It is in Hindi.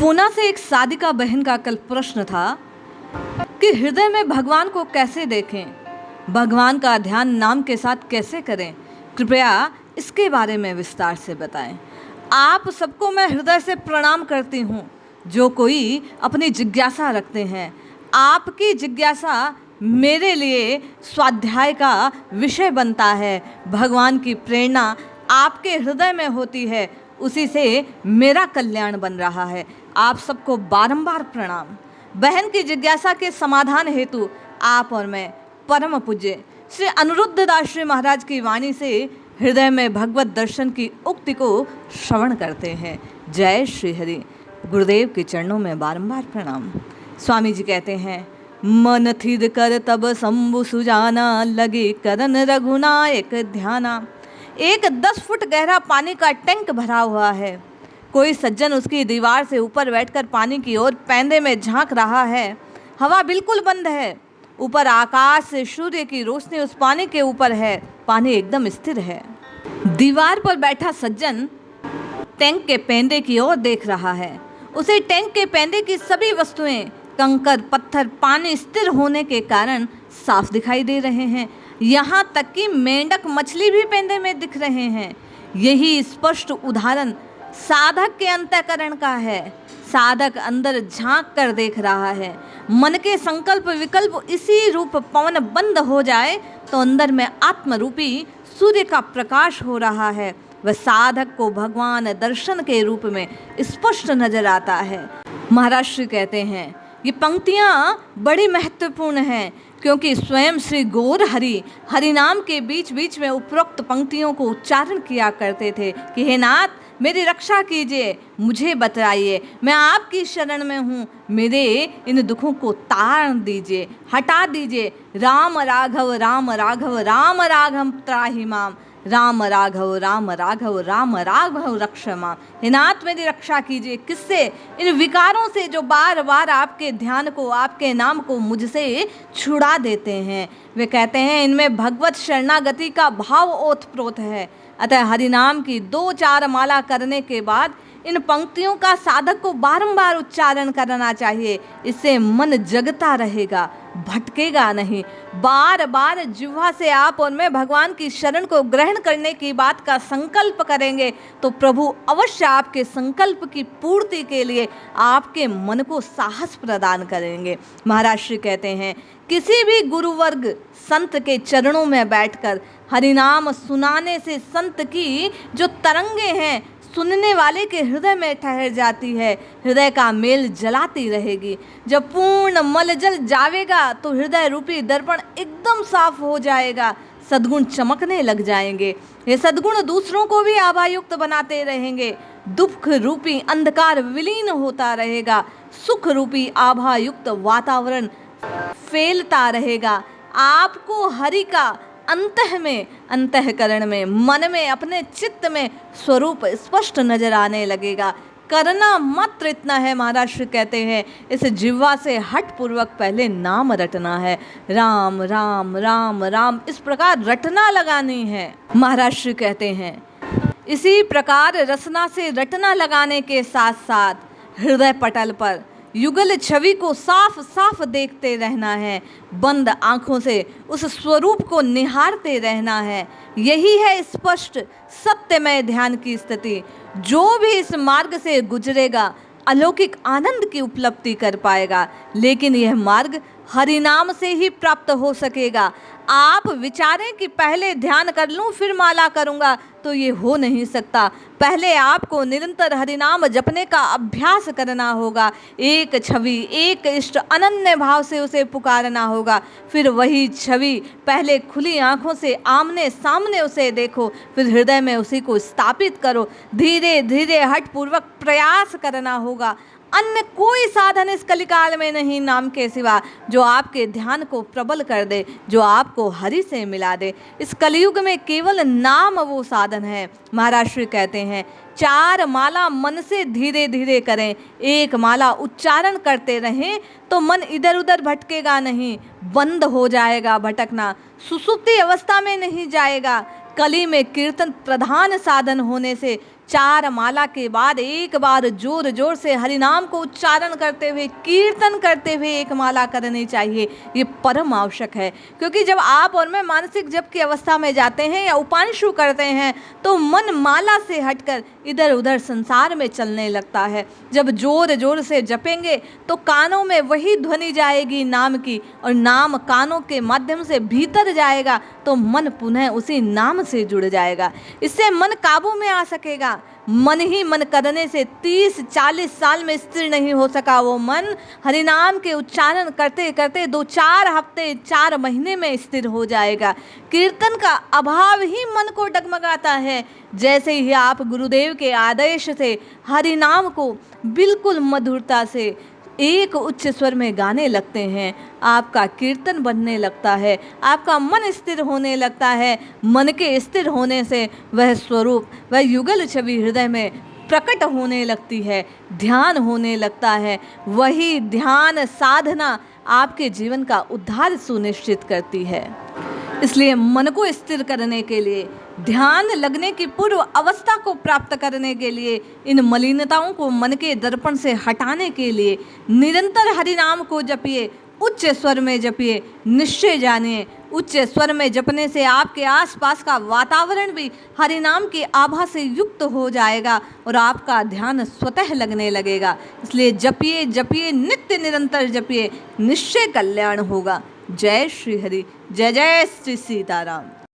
पूना से एक सादिका बहन का कल प्रश्न था कि हृदय में भगवान को कैसे देखें, भगवान का ध्यान नाम के साथ कैसे करें। कृपया इसके बारे में विस्तार से बताएं। आप सबको मैं हृदय से प्रणाम करती हूँ जो कोई अपनी जिज्ञासा रखते हैं। आपकी जिज्ञासा मेरे लिए स्वाध्याय का विषय बनता है। भगवान की प्रेरणा आपके हृदय में होती है, उसी से मेरा कल्याण बन रहा है। आप सबको बारंबार प्रणाम। बहन की जिज्ञासा के समाधान हेतु आप और मैं परम पूज्य श्री अनिरुद्ध दास जी महाराज की वाणी से हृदय में भगवत दर्शन की उक्ति को श्रवण करते हैं। जय श्री हरि। गुरुदेव के चरणों में बारंबार प्रणाम। स्वामी जी कहते हैं, मन थिर कर तब शंभु सुजाना, लगे करन रघुनायक ध्याना। एक 10 फुट गहरा पानी का टैंक भरा हुआ है। कोई सज्जन उसकी दीवार से ऊपर बैठकर पानी की ओर पैंदे में झांक रहा है। हवा बिल्कुल बंद है। ऊपर आकाश से सूर्य की रोशनी उस पानी के ऊपर है। पानी एकदम स्थिर है। दीवार पर बैठा सज्जन टैंक के पैंदे की ओर देख रहा है। उसे टैंक के पैंदे की सभी वस्तुएं, कंकर, पत्थर, पानी स्थिर होने के कारण साफ दिखाई दे रहे हैं। यहाँ तक कि मेंढक, मछली भी पैंदे में दिख रहे हैं। यही स्पष्ट उदाहरण साधक के अंतःकरण का है। साधक अंदर झांक कर देख रहा है। मन के संकल्प विकल्प इसी रूप पवन बंद हो जाए तो अंदर में आत्म रूपी सूर्य का प्रकाश हो रहा है। वह साधक को भगवान दर्शन के रूप में स्पष्ट नजर आता है। महाराज श्री कहते हैं, ये पंक्तियाँ बड़ी महत्वपूर्ण हैं क्योंकि स्वयं श्री गौर हरि नाम के बीच बीच में उपरोक्त पंक्तियों को उच्चारण किया करते थे कि हे नाथ, मेरी रक्षा कीजिए, मुझे बताइए, मैं आपकी शरण में हूँ, मेरे इन दुखों को तार दीजिए, हटा दीजिए। राम राघव राम राघव राम राघव त्राहि माम, राम राघव राम राघव राम राघव रक्ष माम। हे नाथ, मेरी रक्षा कीजिए। किससे? इन विकारों से जो बार बार आपके ध्यान को, आपके नाम को मुझसे छुड़ा देते हैं। वे कहते हैं इनमें भगवत शरणागति का भाव ओतप्रोत है। अतः हरिनाम की 2-4 माला करने के बाद इन पंक्तियों का साधक को बारंबार उच्चारण करना चाहिए। इससे मन जगता रहेगा, भटकेगा नहीं। बार बार जिह्वा से आप और मैं भगवान की शरण को ग्रहण करने की बात का संकल्प करेंगे तो प्रभु अवश्य आपके संकल्प की पूर्ति के लिए आपके मन को साहस प्रदान करेंगे। महाराज श्री कहते हैं, किसी भी गुरुवर्ग संत के चरणों में बैठकर हरिनाम सुनाने से संत की जो तरंगे हैं सुनने वाले के हृदय में ठहर जाती है। हृदय का मेल जलाती रहेगी। जब पूर्ण मल जल जावेगा तो हृदय रूपी दर्पण एकदम साफ हो जाएगा। सद्गुण चमकने लग जाएंगे। ये सद्गुण दूसरों को भी आभायुक्त बनाते रहेंगे। दुख रूपी अंधकार विलीन होता रहेगा। सुख रूपी आभायुक्त वातावरण फैलता रहेगा। आपको हरि का अंतः में, अंतःकरण में, मन में, अपने चित्त में स्वरूप स्पष्ट नजर आने लगेगा। करना मात्र इतना है, महाराज श्री कहते हैं, इस जिह्वा से हट पूर्वक पहले नाम रटना है। राम राम राम राम, इस प्रकार रटना लगानी है। महाराज श्री कहते हैं, इसी प्रकार रसना से रटना लगाने के साथ साथ हृदय पटल पर युगल छवि को साफ साफ देखते रहना है। बंद आंखों से उस स्वरूप को निहारते रहना है। यही है स्पष्ट सत्यमय ध्यान की स्थिति। जो भी इस मार्ग से गुजरेगा अलौकिक आनंद की उपलब्धि कर पाएगा। लेकिन यह मार्ग हरिनाम से ही प्राप्त हो सकेगा। आप विचारें कि पहले ध्यान कर लूं फिर माला करूंगा, तो ये हो नहीं सकता। पहले आपको निरंतर हरिनाम जपने का अभ्यास करना होगा। एक छवि, एक इष्ट अनन्य भाव से उसे पुकारना होगा। फिर वही छवि पहले खुली आंखों से आमने सामने उसे देखो, फिर हृदय में उसी को स्थापित करो। धीरे धीरे हठ पूर्वक प्रयास करना होगा। अन्य कोई साधन इस कलिकाल में नहीं नाम के सिवा जो आपके ध्यान को प्रबल कर दे, जो आपको हरि से मिला दे। इस कलयुग में केवल नाम वो साधन है। महाराज श्री कहते हैं, 4 माला मन से धीरे धीरे करें। 1 माला उच्चारण करते रहें तो मन इधर उधर भटकेगा नहीं, बंद हो जाएगा भटकना, सुसुप्ति अवस्था में नहीं जाएगा। कली में कीर्तन प्रधान साधन होने से 4 माला के बाद एक बार जोर जोर से हरि नाम को उच्चारण करते हुए, कीर्तन करते हुए एक माला करनी चाहिए। ये परम आवश्यक है, क्योंकि जब आप और मैं मानसिक जप की अवस्था में जाते हैं या उपांशु करते हैं तो मन माला से हटकर इधर उधर संसार में चलने लगता है। जब जोर जोर से जपेंगे तो कानों में वही ध्वनि जाएगी नाम की, और नाम कानों के माध्यम से भीतर जाएगा तो मन पुनः उसी नाम से जुड़ जाएगा। इससे मन काबू में आ सकेगा। मन ही मन करने से 30-40 साल में स्थिर नहीं हो सका वो मन, हरिनाम के उच्चारण करते करते 2-4 हफ्ते 4 महीने में स्थिर हो जाएगा। कीर्तन का अभाव ही मन को डगमगाता है। जैसे ही आप गुरुदेव के आदेश से हरिनाम को बिल्कुल मधुरता से एक उच्च स्वर में गाने लगते हैं, आपका कीर्तन बनने लगता है, आपका मन स्थिर होने लगता है। मन के स्थिर होने से वह स्वरूप, वह युगल छवि हृदय में प्रकट होने लगती है, ध्यान होने लगता है। वही ध्यान साधना आपके जीवन का उद्धार सुनिश्चित करती है। इसलिए मन को स्थिर करने के लिए, ध्यान लगने की पूर्व अवस्था को प्राप्त करने के लिए, इन मलिनताओं को मन के दर्पण से हटाने के लिए निरंतर हरिनाम को जपिए, उच्च स्वर में जपिए। निश्चय जानिए, उच्च स्वर में जपने से आपके आसपास का वातावरण भी हरिनाम की आभा से युक्त हो जाएगा और आपका ध्यान स्वतः लगने लगेगा। इसलिए जपिए जपिए, नित्य निरंतर जपिए, निश्चय कल्याण होगा। जय श्री हरि, जय जय श्री सीताराम।